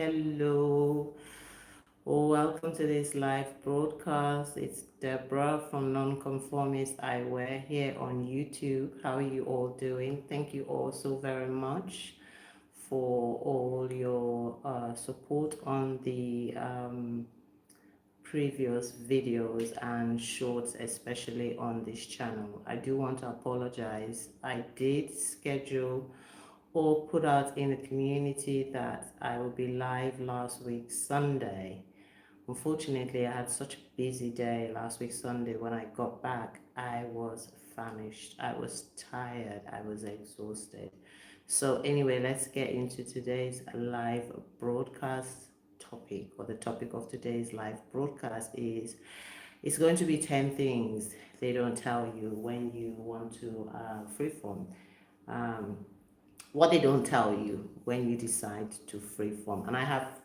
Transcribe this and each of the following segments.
Hello. Welcome to this live broadcast. It's Deborah from Nonconformist Eyewear here on YouTube. How are you all doing? Thank you all so very much for all your support on the previous videos and shorts, especially on this channel. I do want to apologize. I did schedule or put out in the community that I will be live last week Sunday. Unfortunately, I had such a busy day last week Sunday. When I got back, I was famished, I was tired, I was exhausted. So anyway, let's get into today's live broadcast topic, or the topic of today's live broadcast is, it's going to be 10 things they don't tell you when you want to freeform. Um, what they don't tell you when you decide to freeform. And I have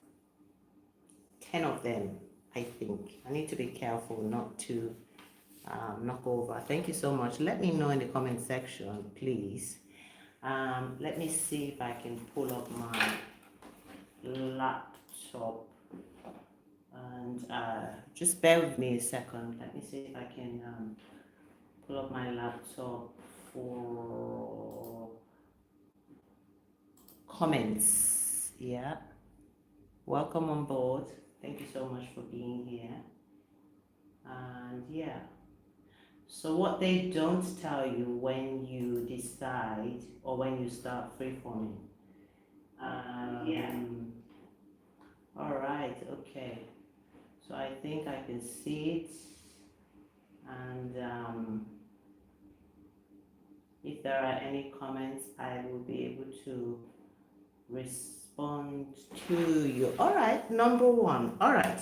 10 of them, I think. I need to be careful not to knock over. Thank you so much. Let me know in the comment section, please. Let me see if I can pull up my laptop. And just bear with me a second. Let me see if I can pull up my laptop for comments. Yeah. Welcome on board. Thank you so much for being here. And yeah. So what they don't tell you when you decide or when you start freeforming. Yeah. All right. Okay. So I think I can see it. And if there are any comments, I will be able to respond to you. All right. Number one. All right.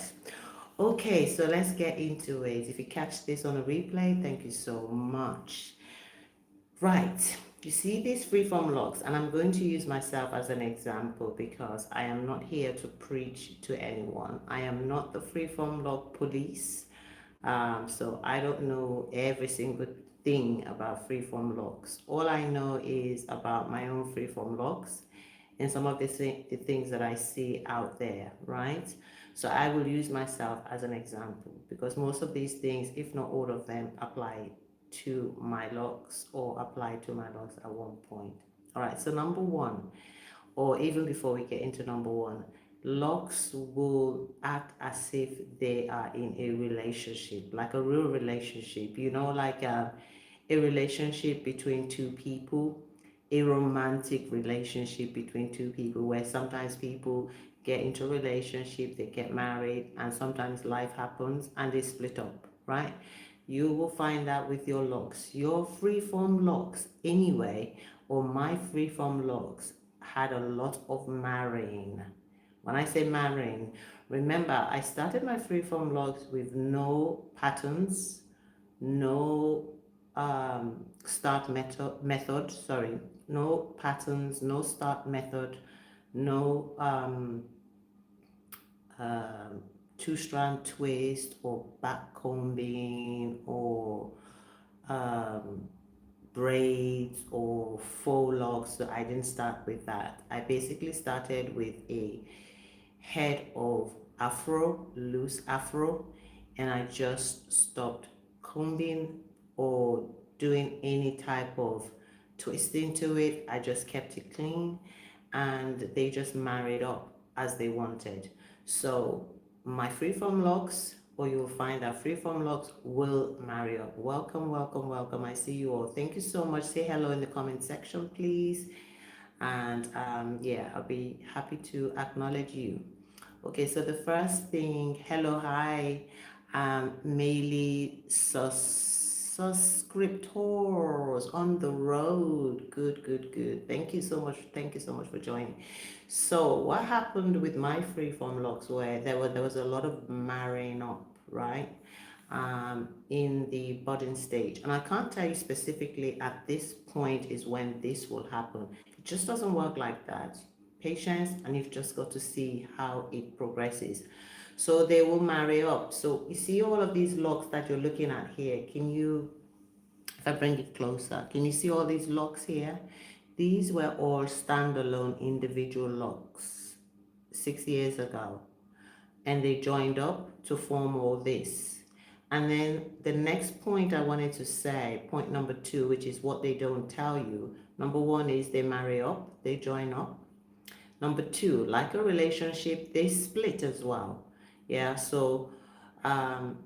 Okay, so let's get into it. If you catch this on a replay, thank you so much. Right, you see these freeform logs, and I'm going to use myself as an example because I am not here to preach to anyone. I am not the freeform log police. So I don't know every single thing about freeform logs. All I know is about my own freeform logs and some of the things that I see out there, right? So I will use myself as an example because most of these things, if not all of them, apply to my logs or apply to my logs at one point. All right, so number one, or even before we get into number one, logs will act as if they are in a relationship, like a real relationship, you know, like a relationship between two people, a romantic relationship between two people, where sometimes people get into a relationship, they get married, and sometimes life happens and they split up, right? You will find out with your logs, your freeform logs anyway, or my freeform logs had a lot of marrying. When I say marrying, remember I started my freeform logs with no patterns, no start method, sorry, no patterns, no start method, no two-strand twist or back combing or braids or faux locks. So I didn't start with that. I basically started with a head of afro, loose afro, and I just stopped combing or doing any type of twisting to it. I just kept it clean and they just married up as they wanted. So my freeform locks, or you'll find that freeform locks will marry up. Welcome, welcome, welcome. I see you all. Thank you so much. Say hello in the comment section, please. And yeah, I'll be happy to acknowledge you. Okay, so the first thing, hello, hi, Meili subscriptors on the road. Good. Thank you so much. Thank you so much for joining. So what happened with my freeform locks where there was a lot of marrying up, right? In the budding stage. And I can't tell you specifically at this point is when this will happen. It just doesn't work like that. Patience, and you've just got to see how it progresses. So they will marry up. So you see all of these locks that you're looking at here. Can you, if I bring it closer, can you see all these locks here? These were all standalone individual locks. 6 years ago, and they joined up to form all this. And then the next point I wanted to say, point number two, which is what they don't tell you. Number one is they marry up, they join up. Number two, like a relationship, they split as well. Yeah, so um,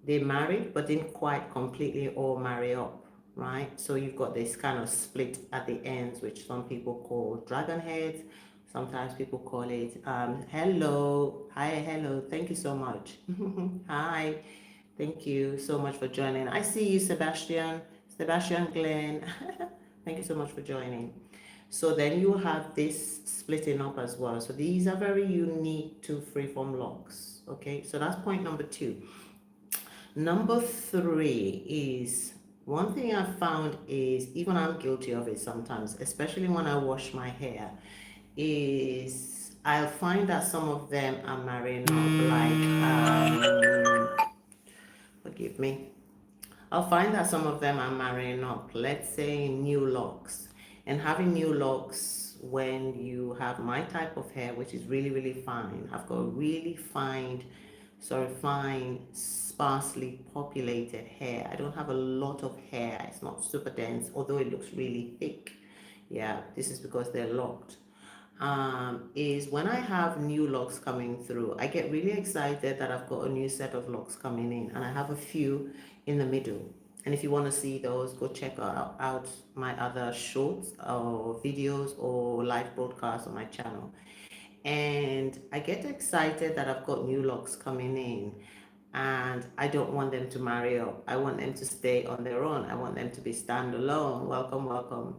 they married but didn't quite completely all marry up, right? So you've got this kind of split at the ends, which some people call dragon heads. Sometimes people call it hello. Hi, hello. Thank you so much. Hi. Thank you so much for joining. I see you, Sebastian. Sebastian Glenn. Thank you so much for joining. So then you have this splitting up as well. So these are very unique to Freeform Locs. Okay, so that's point number two. Number three is one thing I found is, even I'm guilty of it sometimes, especially when I wash my hair, is I'll find that some of them are marrying up like, forgive me, I'll find that some of them are marrying up, let's say new locks. And having new locks when you have my type of hair, which is really, really fine. I've got really fine, sparsely populated hair. I don't have a lot of hair. It's not super dense, although it looks really thick. Yeah, this is because they're locked. Is when I have new locks coming through, I get really excited that I've got a new set of locks coming in, and I have a few in the middle. And if you want to see those, go check out my other shorts or videos or live broadcasts on my channel. And I get excited that I've got new locks coming in, and I don't want them to marry up. I want them to stay on their own. I want them to be standalone. Welcome, welcome.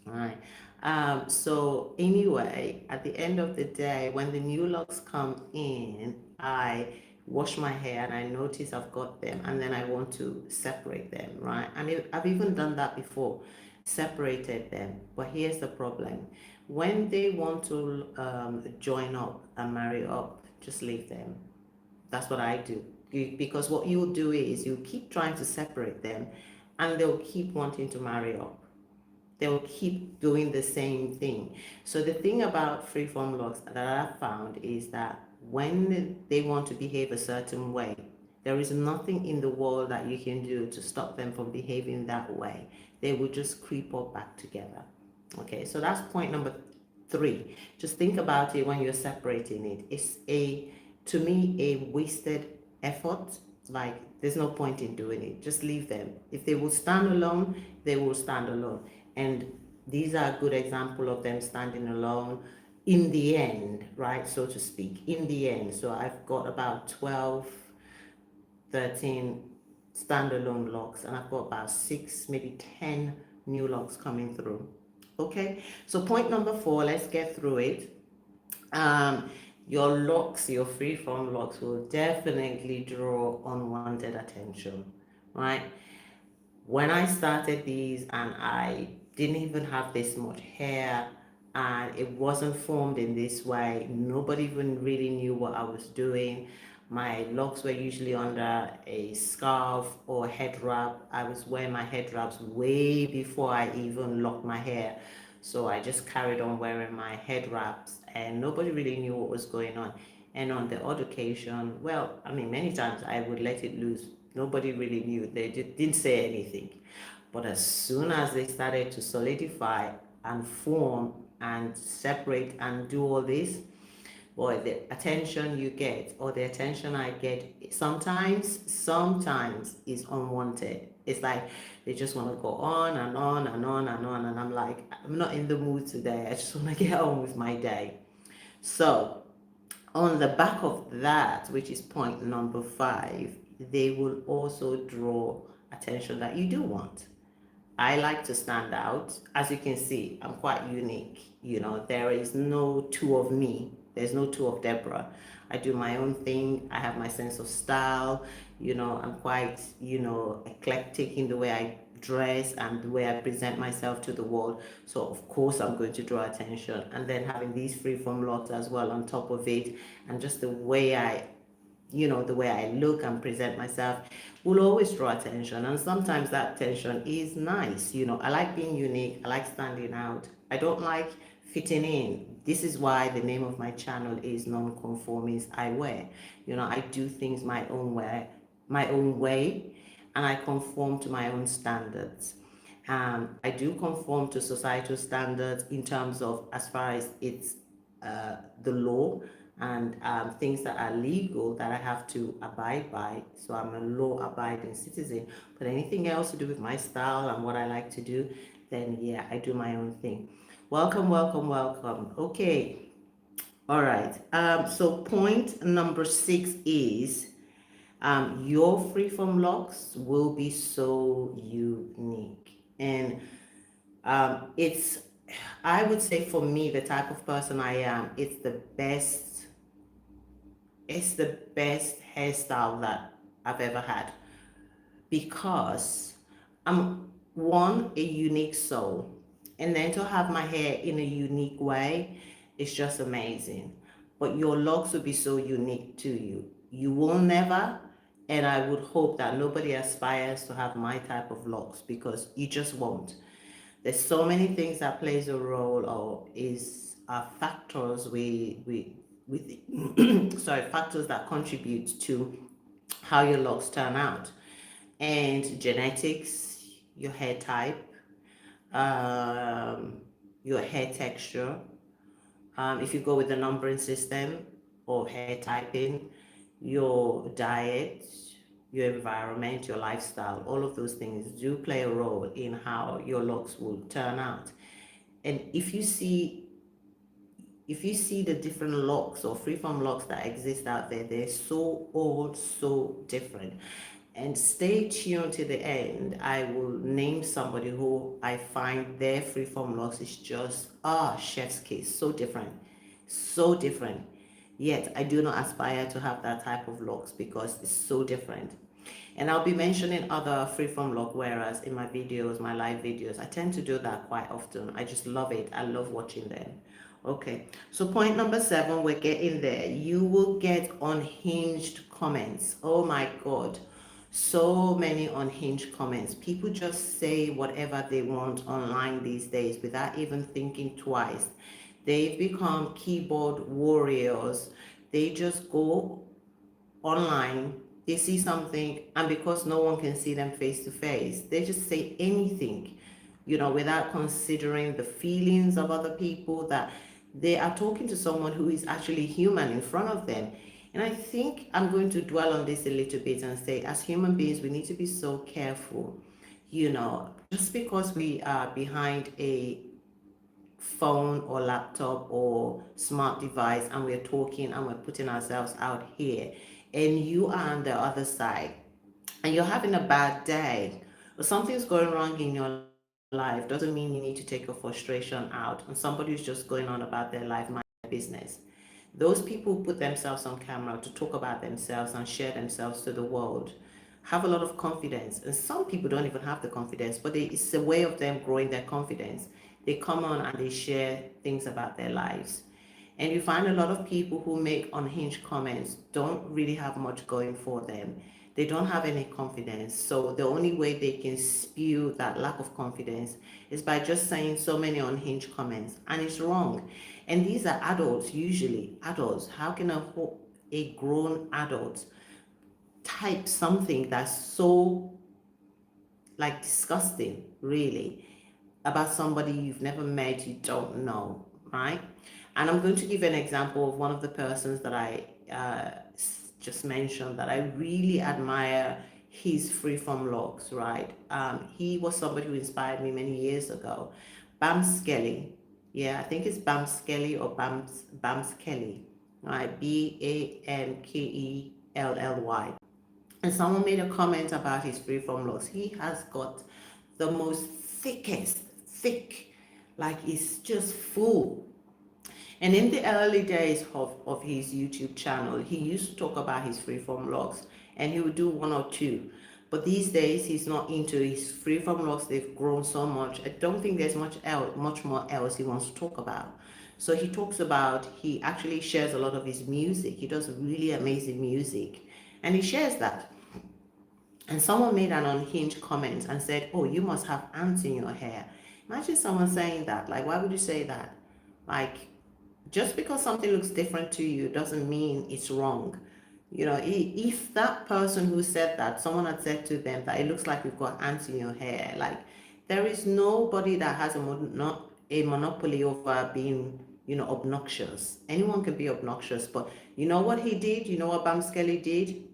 All right. So anyway, at the end of the day, when the new locks come in, I wash my hair and I notice I've got them, and then I want to separate them, right? And I've even done that before, separated them. But here's the problem. When they want to join up and marry up, just leave them. That's what I do. Because what you'll do is you keep trying to separate them, and they'll keep wanting to marry up. They'll keep doing the same thing. So the thing about Freeform Locs that I've found is that when they want to behave a certain way, there is nothing in the world that you can do to stop them from behaving that way. They will just creep up back together. Okay, so that's point number three. Just think about it when you're separating it. It's to me, a wasted effort. Like, there's no point in doing it. Just leave them. If they will stand alone, they will stand alone. And these are a good example of them standing alone in the end, right, so to speak, in the end. So I've got about 12, 13 standalone locks, and I've got about 6, maybe 10 new locks coming through. Okay, so point number four, let's get through it. Your locks, your freeform locks, will definitely draw unwanted attention, right? When I started these and I didn't even have this much hair and it wasn't formed in this way, nobody even really knew what I was doing. My locks were usually under a scarf or head wrap. I was wearing my head wraps way before I even locked my hair. So I just carried on wearing my head wraps and nobody really knew what was going on. And on the odd occasion, well, I mean, many times I would let it loose. Nobody really knew. They didn't say anything. But as soon as they started to solidify and form and separate and do all this, boy, the attention you get or the attention I get sometimes is unwanted. It's like they just want to go on and on and on and on, and I'm like, I'm not in the mood today. I just want to get on with my day. So on the back of that, which is point number five, they will also draw attention that you do want. I like to stand out. As you can see, I'm quite unique. You know, there is no two of me. There's no two of Deborah. I do my own thing. I have my sense of style. You know, I'm quite, eclectic in the way I dress and the way I present myself to the world. So of course I'm going to draw attention. And then having these freeform locks as well on top of it, and just the way I look and present myself will always draw attention. And sometimes that attention is nice. I like being unique. I like standing out. I don't like fitting in. This is why the name of my channel is Non-Conformist Eyewear. You know, I do things my own way, and I conform to my own standards. I do conform to societal standards in terms of as far as it's the law and things that are legal that I have to abide by. So I'm a law-abiding citizen. But anything else to do with my style and what I like to do, then yeah, I do my own thing. Welcome, welcome, welcome. Okay, all right. So point number 6 is your Freeform Locs will be so unique. And it's, I would say for me, the type of person I am, it's the best hairstyle that I've ever had, because I'm one, a unique soul, and then to have my hair in a unique way is just amazing. But your locks will be so unique to you. You will never, and I would hope that nobody aspires to have my type of locks, because you just won't. There's so many things that plays a role, or is factors with sorry, factors that contribute to how your locks turn out. And genetics, your hair type, um, your hair texture. If you go with the numbering system or hair typing, your diet, your environment, your lifestyle, all of those things do play a role in how your locks will turn out. And if you see the different locks or freeform locks that exist out there, they're so all so different. And stay tuned to the end. I will name somebody who I find their freeform locks is just chef's kiss. So different. So different. Yet I do not aspire to have that type of locks because it's so different. And I'll be mentioning other freeform lock wearers in my videos, my live videos. I tend to do that quite often. I just love it. I love watching them. Okay, so point number 7, we're getting there. You will get unhinged comments. Oh my God, so many unhinged comments. People just say whatever they want online these days without even thinking twice. They've become keyboard warriors. They just go online, they see something, and because no one can see them face to face, they just say anything, without considering the feelings of other people, that they are talking to someone who is actually human in front of them. And I think I'm going to dwell on this a little bit and say, as human beings, we need to be so careful. Just because we are behind a phone or laptop or smart device and we're talking and we're putting ourselves out here, and you are on the other side and you're having a bad day or something's going wrong in your life, doesn't mean you need to take your frustration out on somebody who's just going on about their life, mind their business. Those people who put themselves on camera to talk about themselves and share themselves to the world have a lot of confidence. And some people don't even have the confidence, but it's a way of them growing their confidence. They come on and they share things about their lives. And you find a lot of people who make unhinged comments don't really have much going for them. They don't have any confidence. So the only way they can spew that lack of confidence is by just saying so many unhinged comments. And it's wrong. And these are adults, usually adults. How can a grown adult type something that's so like disgusting, really, about somebody you've never met, you don't know, right? And I'm going to give an example of one of the persons that I just mentioned that I really admire his freeform locks, right? He was somebody who inspired me many years ago. Bam Skelly. Yeah, I think it's Bam Skelly or Bam Skelly, right? Bamkelly. And someone made a comment about his freeform locks. He has got the most thick, like it's just full. And in the early days of his YouTube channel, he used to talk about his freeform locks and he would do one or two. But these days, he's not into his freeform locks. They've grown so much. I don't think there's much more else he wants to talk about. So he actually shares a lot of his music. He does really amazing music. And he shares that. And someone made an unhinged comment and said, "Oh, you must have ants in your hair." Imagine someone saying that. Like, why would you say that? Like, Just because something looks different to you doesn't mean it's wrong. You know, if that person who said that, someone had said to them that it looks like you've got ants in your hair, like there is nobody that has not a monopoly over being, you know, obnoxious. Anyone can be obnoxious, but you know what he did? You know what Bam Skelly did?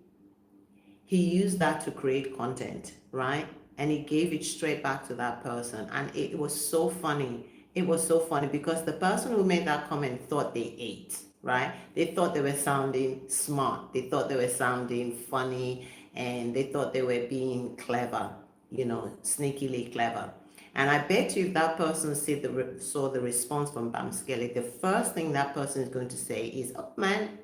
He used that to create content, right? And he gave it straight back to that person. And it was so funny. It was so funny because the person who made that comment thought they ate, right? They thought they were sounding smart. They thought they were sounding funny, and they thought they were being clever, you know, sneakily clever. And I bet you if that person saw the response from Bam Skelly, the first thing that person is going to say is, oh man,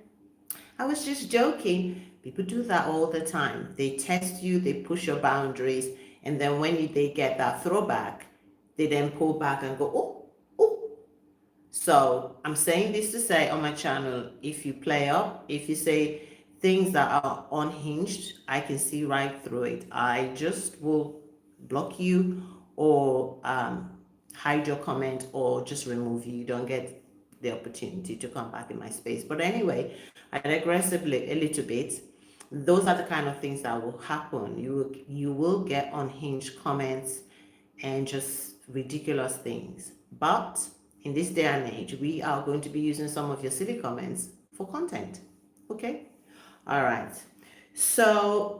I was just joking. People do that all the time. They test you, they push your boundaries, and then they get that throwback, they then pull back and go, oh, oh. So I'm saying this to say on my channel, if you play up, if you say things that are unhinged, I can see right through it. I just will block you or hide your comment or just remove you. You don't get the opportunity to come back in my space. But anyway, I digress a little bit. Those are the kind of things that will happen. You will get unhinged comments and just ridiculous things. But in this day and age, we are going to be using some of your silly comments for content. Okay? All right. So,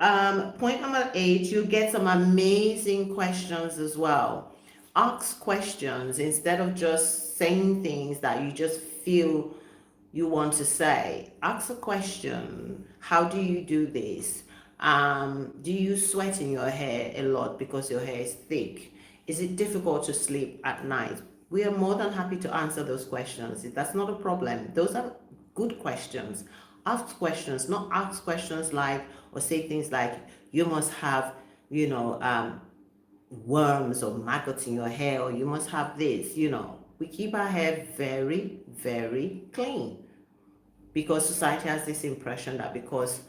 point number 8, you get some amazing questions as well. Ask questions instead of just saying things that you just feel you want to say. Ask a question. How do you do this? Do you sweat in your hair a lot because your hair is thick? Is it difficult to sleep at night? We are more than happy to answer those questions. That's not a problem. Those are good questions. Ask questions, not ask questions like, or say things like, you must have, you know, worms or maggots in your hair, or you must have this, you know. We keep our hair very, very clean because society has this impression that because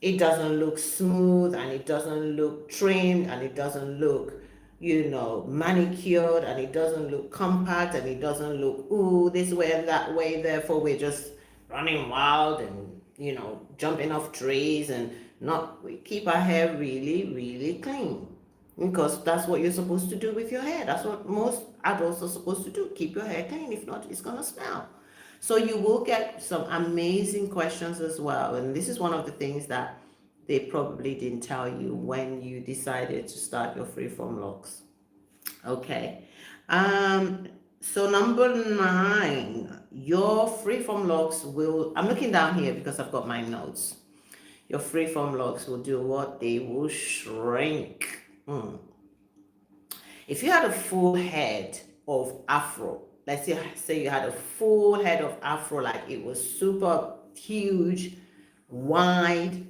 it doesn't look smooth and it doesn't look trimmed and it doesn't look, you know, manicured and it doesn't look compact and it doesn't look, ooh, this way and that way, therefore we're just running wild and, you know, jumping off trees and not, we keep our hair really, really clean because that's what you're supposed to do with your hair. That's what most adults are supposed to do. Keep your hair clean. If not, it's gonna smell. So you will get some amazing questions as well. And this is one of the things that they probably didn't tell you when you decided to start your Freeform Locs. Okay. So number 9, your Freeform Locs will, I'm looking down here because I've got my notes. Your Freeform Locs will do what? They will shrink. If you had a full head of afro, let's say you had a full head of afro, like it was super huge, wide,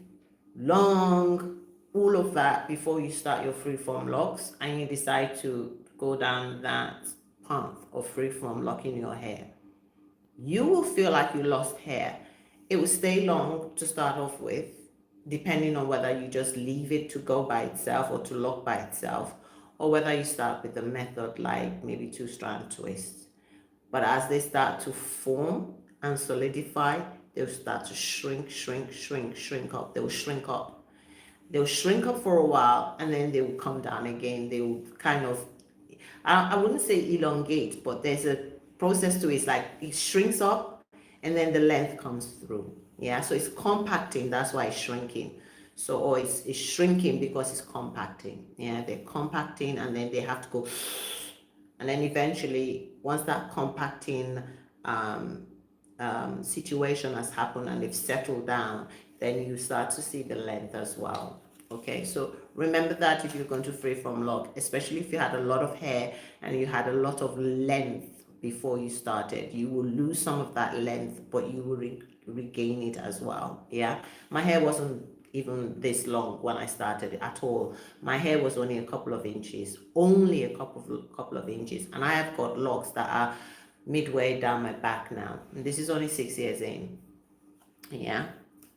long, all of that before you start your Freeform Locs, and you decide to go down that path of Freeform locking your hair, you will feel like you lost hair. It will stay long to start off with, depending on whether you just leave it to go by itself or to lock by itself, or whether you start with a method like maybe 2-strand twists. But as they start to form and solidify, they'll start to shrink up. They'll shrink up. They'll shrink up for a while and then they will come down again. They will kind of, I wouldn't say elongate, but there's a process to it. It's like it shrinks up and then the length comes through. Yeah, so it's compacting. That's why it's shrinking. So, or it's shrinking because it's compacting. Yeah, they're compacting and then they have to go. And then eventually, once that compacting situation has happened and they've settled down, then you start to see the length as well. Okay, so remember that if you're going to Freeform Loc, especially if you had a lot of hair and you had a lot of length before you started, you will lose some of that length, but you will regain it as well. Yeah, my hair wasn't even this long when I started at all. My hair was only a couple of inches, only a couple of inches, and I have got locks that are midway down my back now. And this is only 6 years in. Yeah.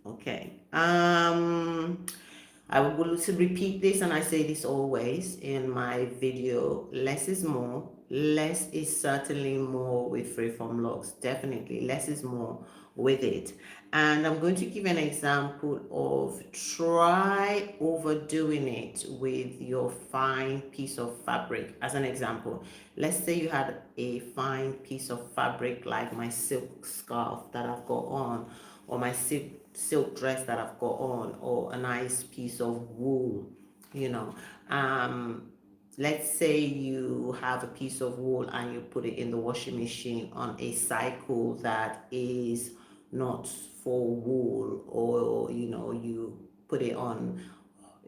Okay. I will repeat this, and I say this always in my video: less is more. less is certainly more with Freeform Locs. Definitely, less is more with it. And I'm going to give an example of try overdoing it with your fine piece of fabric. As an example, let's say you had a fine piece of fabric like my silk scarf that I've got on, or my silk dress that I've got on, or a nice piece of wool, you know. Let's say you have a piece of wool and you put it in the washing machine on a cycle that is not for wool, or you put it on,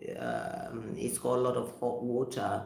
it's got a lot of hot water.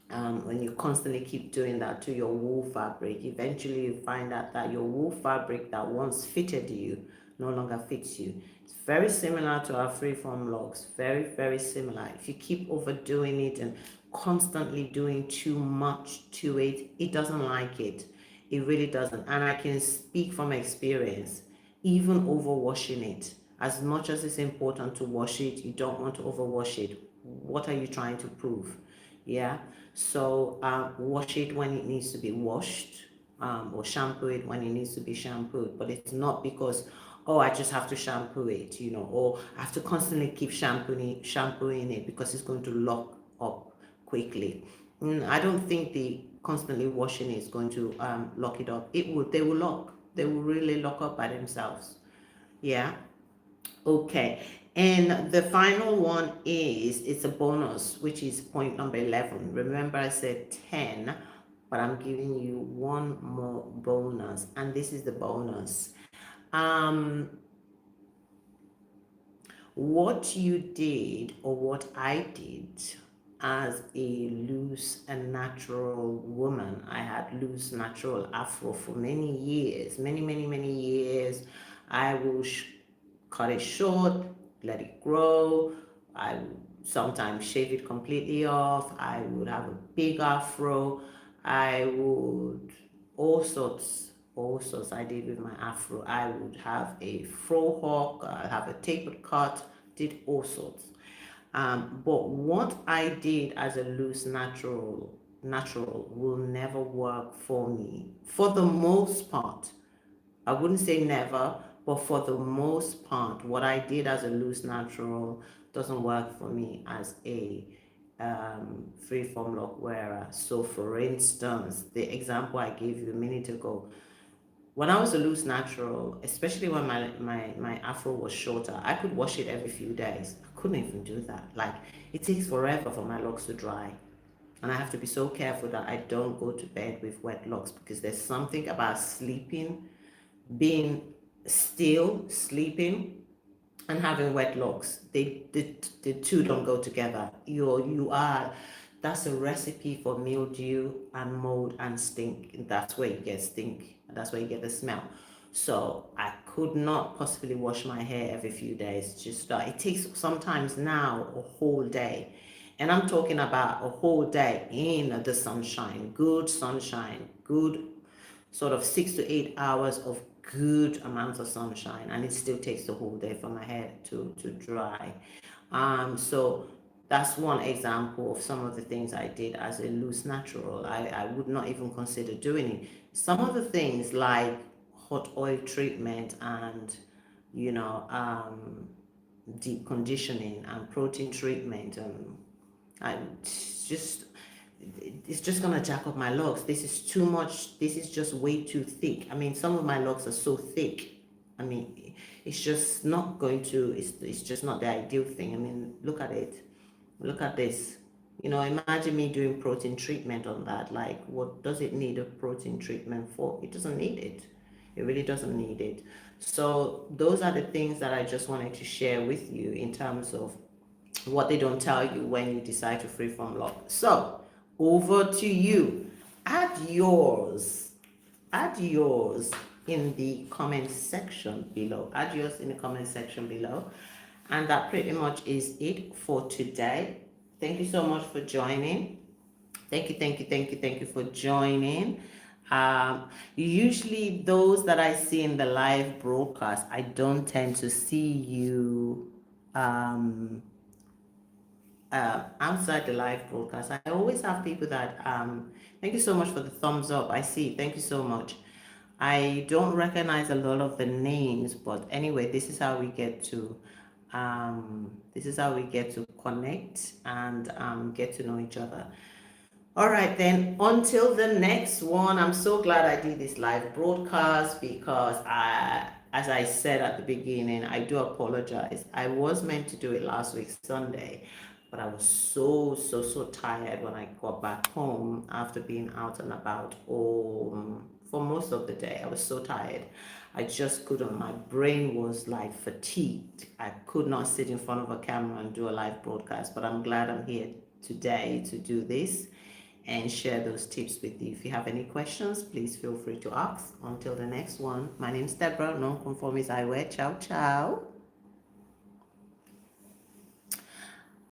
When you constantly keep doing that to your wool fabric, eventually you find out that your wool fabric that once fitted you no longer fits you. It's very similar to our Freeform Locs, very, very similar. If you keep overdoing it and constantly doing too much to it, it doesn't like it. It really doesn't. And I can speak from experience, even overwashing it. As much as it's important to wash it, you don't want to overwash it. What are you trying to prove? Yeah. So wash it when it needs to be washed, or shampoo it when it needs to be shampooed. But it's not because, oh, I just have to shampoo it, or I have to constantly keep shampooing it because it's going to lock up quickly. I don't think the constantly washing is going to lock it up. They will lock. They will really lock up by themselves. Yeah. Okay, and the final one is, it's a bonus, which is point number 11. Remember I said 10, but I'm giving you one more bonus, and this is the bonus. What you did, or what I did as a loose and natural woman, I had loose natural afro for many years, many years. I will cut it short, let it grow. I would sometimes shave it completely off. I would have a big afro. I would all sorts I did with my afro. I would have a fro hawk, I have a tapered cut, did all sorts. But what I did as a loose natural will never work for me for the most part. I wouldn't say never, but for the most part, what I did as a loose natural doesn't work for me as a Freeform Loc wearer. So, for instance, the example I gave you a minute ago, when I was a loose natural, especially when my afro was shorter, I could wash it every few days. I couldn't even do that. Like, it takes forever for my locks to dry. And I have to be so careful that I don't go to bed with wet locks, because there's something about sleeping, being still, sleeping, and having wet locks. The two don't go together. That's a recipe for mildew and mold and stink. That's where you get stink. That's where you get the smell. So I could not possibly wash my hair every few days. Just it takes sometimes now a whole day. And I'm talking about a whole day in the sunshine, good sunshine, good sort of 6 to 8 hours of good amounts of sunshine, and it still takes the whole day for my hair to dry. So that's one example of some of the things I did as a loose natural. I would not even consider doing it. Some of the things like hot oil treatment and you know um, deep conditioning and protein treatment, I just it's just gonna jack up my locks. This is too much. This is just way too thick. I mean, some of my locks are so thick. I mean, it's just not going to. It's just not the ideal thing. I mean, look at it. Look at this. Imagine me doing protein treatment on that. Like, what does it need a protein treatment for? It doesn't need it. It really doesn't need it. So those are the things that I just wanted to share with you in terms of what they don't tell you when you decide to freeform lock. So over to you. Add yours. Add yours in the comment section below. Add yours in the comment section below. And that pretty much is it for today. Thank you so much for joining. Thank you for joining. Usually those that I see in the live broadcast, I don't tend to see you outside the live broadcast. I always have people that, thank you so much for the thumbs up. I see. Thank you so much. I don't recognize a lot of the names, but anyway, this is how we get to connect and get to know each other. All right, then until the next one, I'm so glad I did this live broadcast because as I said at the beginning, I do apologize. I was meant to do it last week, Sunday, but I was so tired when I got back home after being out and about for most of the day. I was so tired. I just couldn't. My brain was like fatigued. I could not sit in front of a camera and do a live broadcast, but I'm glad I'm here today to do this and share those tips with you. If you have any questions, please feel free to ask. Until the next one, my name is Deborah, Nonconformist Eyewear. Ciao, ciao.